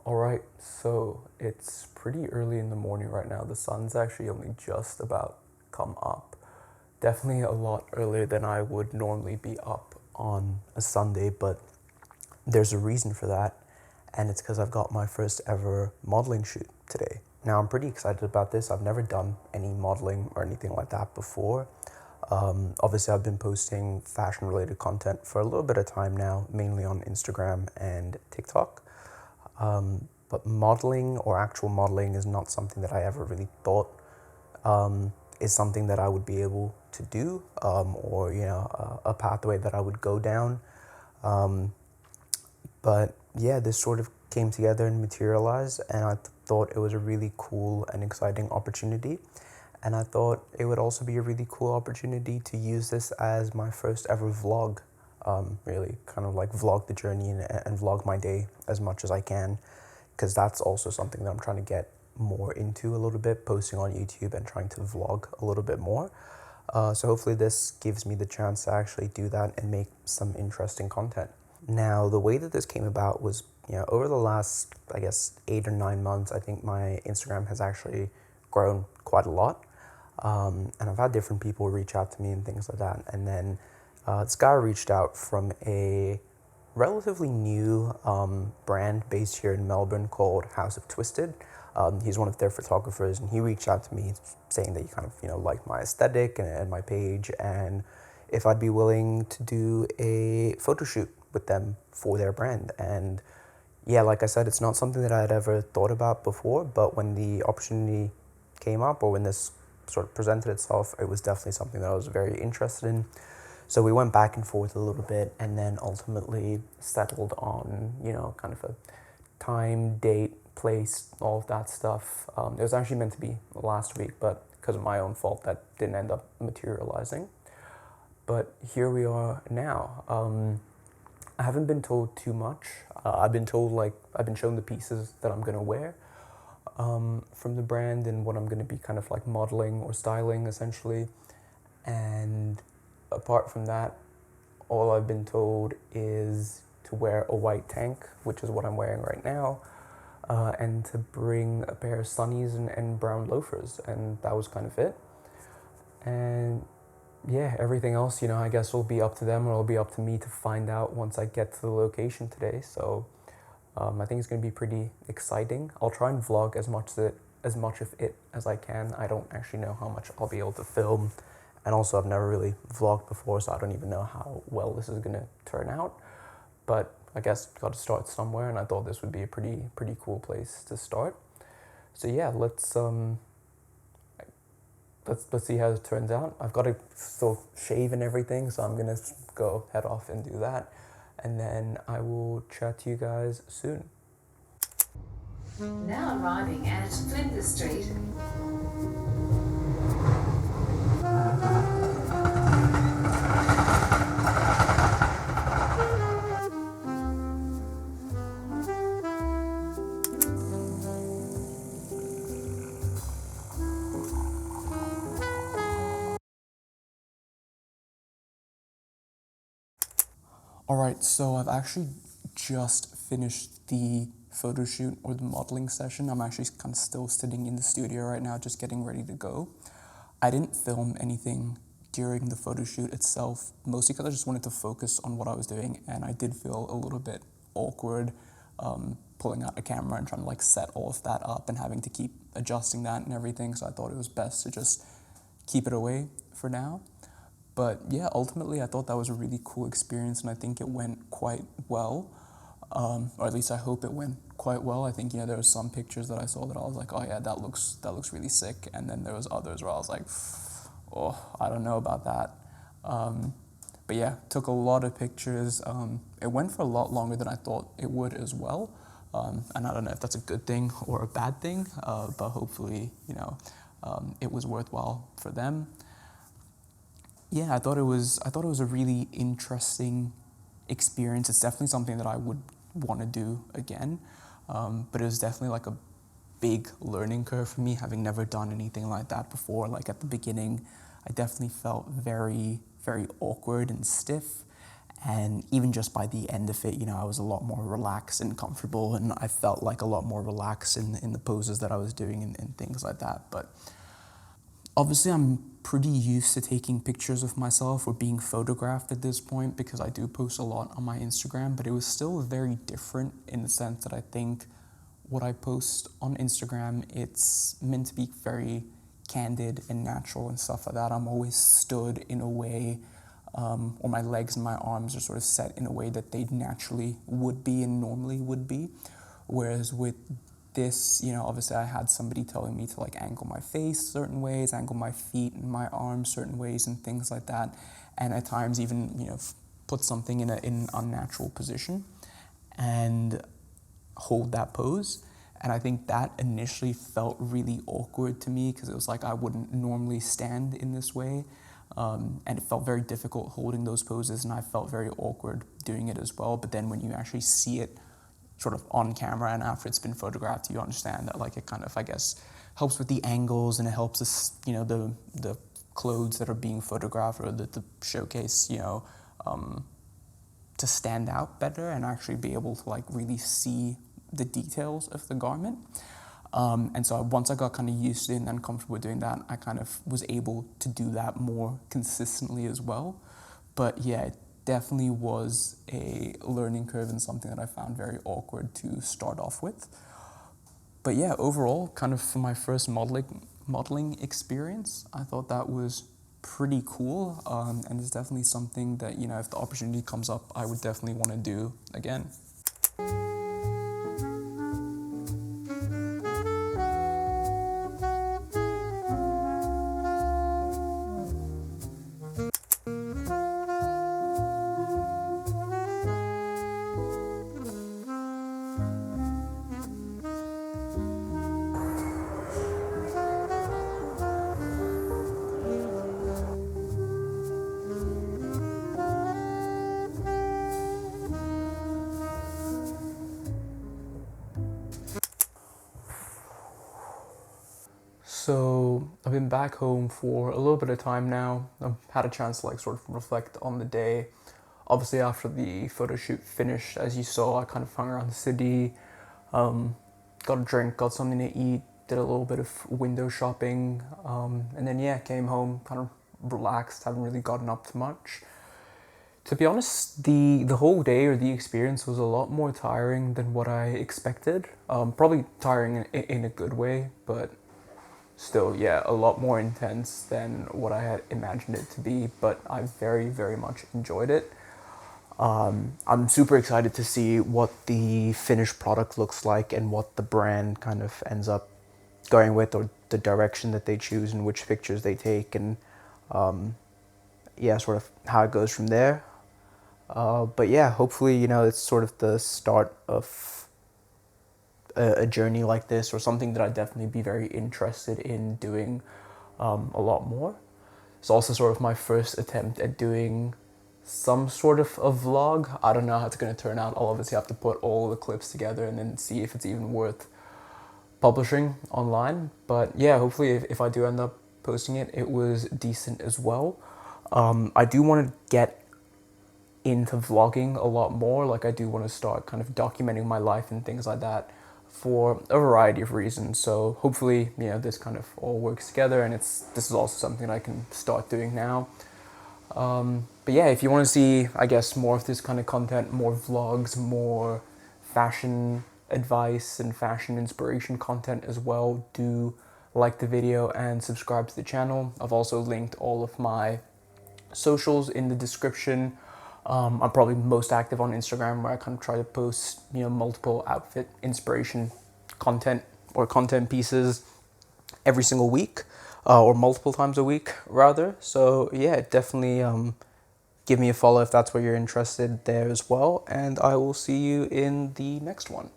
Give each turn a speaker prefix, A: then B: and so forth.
A: All right, so it's pretty early in the morning right now. The sun's actually only just about come up. Definitely a lot earlier than I would normally be up on a Sunday, but there's a reason for that, and it's because I've got my first ever modeling shoot today. Now, I'm pretty excited about this. I've never done any modeling or anything like that before. Obviously, I've been posting fashion related content for a little bit of time now, mainly on Instagram and TikTok. But modeling or actual modeling is not something that I ever really thought is something that I would be able to do, or a pathway that I would go down. But yeah, this sort of came together and materialized, and I thought it was a really cool and exciting opportunity. And I thought it would also be a really cool opportunity to use this as my first ever vlog. Really kind of like vlog the journey and vlog my day as much as I can, because that's also something that I'm trying to get more into a little bit, posting on YouTube and trying to vlog a little bit more. So hopefully this gives me the chance to actually do that and make some interesting content. Now, the way that this came about was, over the last, I guess, 8 or 9 months, I think my Instagram has actually grown quite a lot. And I've had different people reach out to me and things like that. And then this guy reached out from a relatively new brand based here in Melbourne called House of Twisted. He's one of their photographers, and he reached out to me saying that he kind of, liked my aesthetic and my page, and if I'd be willing to do a photo shoot with them for their brand. And yeah, like I said, it's not something that I had ever thought about before, but when the opportunity came up, or when this sort of presented itself, it was definitely something that I was very interested in. So we went back and forth a little bit, and then ultimately settled on, kind of a time, date, place, all of that stuff. It was actually meant to be last week, but because of my own fault, that didn't end up materializing. But here we are now. I haven't been told too much. I've been told, I've been shown the pieces that I'm gonna wear from the brand and what I'm gonna be kind of like modeling or styling essentially. And apart from that, all I've been told is to wear a white tank, which is what I'm wearing right now, and to bring a pair of sunnies and brown loafers, and that was kind of it. And yeah, everything else, I guess will be up to them, or it'll be up to me to find out once I get to the location today. So I think it's going to be pretty exciting. I'll try and vlog as much of it as I can. I don't actually know how much I'll be able to film, and also I've never really vlogged before, so I don't even know how well this is going to turn out. But I guess got to start somewhere, and I thought this would be a pretty cool place to start. So yeah, let's see how it turns out. I've got to still shave and everything, so I'm gonna go head off and do that, and then I will chat to you guys soon.
B: Now arriving at Flinders Street.
A: All right, so I've actually just finished the photo shoot or the modeling session. I'm actually kind of still sitting in the studio right now, just getting ready to go. I didn't film anything during the photo shoot itself, mostly because I just wanted to focus on what I was doing, and I did feel a little bit awkward pulling out a camera and trying to set all of that up and having to keep adjusting that and everything, so I thought it was best to just keep it away for now. But yeah, ultimately I thought that was a really cool experience, and I think it went quite well. Or at least I hope it went quite well. I think, there was some pictures that I saw that I was like, oh yeah, that looks really sick. And then there was others where I was like, oh, I don't know about that. But yeah, took a lot of pictures. It went for a lot longer than I thought it would as well. And I don't know if that's a good thing or a bad thing, but hopefully, it was worthwhile for them. Yeah, I thought it was a really interesting experience. It's definitely something that I would want to do again. But it was definitely like a big learning curve for me, having never done anything like that before. At the beginning, I definitely felt very, very awkward and stiff.
C: And even just by the end of it, you know, I was a lot more relaxed and comfortable, and I felt like a lot more relaxed in the poses that I was doing and things like that. But obviously, I'm pretty used to taking pictures of myself or being photographed at this point because I do post a lot on my Instagram, but it was still very different in the sense that I think what I post on Instagram, it's meant to be very candid and natural and stuff like that. I'm always stood in a way, or my legs and my arms are sort of set in a way that they naturally would be and normally would be. Whereas with this, you know, obviously I had somebody telling me to like angle my face certain ways, angle my feet and my arms certain ways and things like that. And at times even, you know, put something in an unnatural position and hold that pose. And I think that initially felt really awkward to me because it was like I wouldn't normally stand in this way. And it felt very difficult holding those poses, and I felt very awkward doing it as well. But then when you actually see it sort of on camera and after it's been photographed, you understand that like it kind of, I guess, helps with the angles, and it helps us, you know, the clothes that are being photographed or the showcase, you know, to stand out better and actually be able to like really see the details of the garment. And so once I got kind of used to it and then comfortable doing that, I kind of was able to do that more consistently as well. But yeah, it definitely was a learning curve and something that I found very awkward to start off with. But yeah, overall, kind of for my first modeling experience, I thought that was pretty cool, and it's definitely something that, you know, if the opportunity comes up, I would definitely want to do again.
A: So I've been back home for a little bit of time now. I've had a chance to like sort of reflect on the day. Obviously, after the photo shoot finished, as you saw, I kind of hung around the city, got a drink, got something to eat, did a little bit of window shopping, and then yeah, came home, kind of relaxed, haven't really gotten up to much. To be honest, the whole day or the experience was a lot more tiring than what I expected. Probably tiring in a good way, but still, yeah, a lot more intense than what I had imagined it to be. But I very, very much enjoyed it. I'm super excited to see what the finished product looks like and what the brand kind of ends up going with, or the direction that they choose and which pictures they take, and yeah, sort of how it goes from there. But yeah, hopefully, you know, it's sort of the start of a journey like this, or something that I'd definitely be very interested in doing a lot more. It's also sort of my first attempt at doing some sort of a vlog. I don't know how it's going to turn out. I'll obviously have to put all the clips together and then see if it's even worth publishing online. But yeah, hopefully if I do end up posting it, it was decent as well. I do want to get into vlogging a lot more. Like I do want to start kind of documenting my life and things like that for a variety of reasons. So hopefully, you know, this kind of all works together, and this is also something I can start doing now. But yeah, if you want to see, I guess, more of this kind of content, more vlogs, more fashion advice and fashion inspiration content as well, do like the video and subscribe to the channel. I've also linked all of my socials in the description. I'm probably most active on Instagram, where I kind of try to post, you know, multiple outfit inspiration content or content pieces every single week, or multiple times a week rather. So yeah, definitely give me a follow if that's where you're interested there as well, and I will see you in the next one.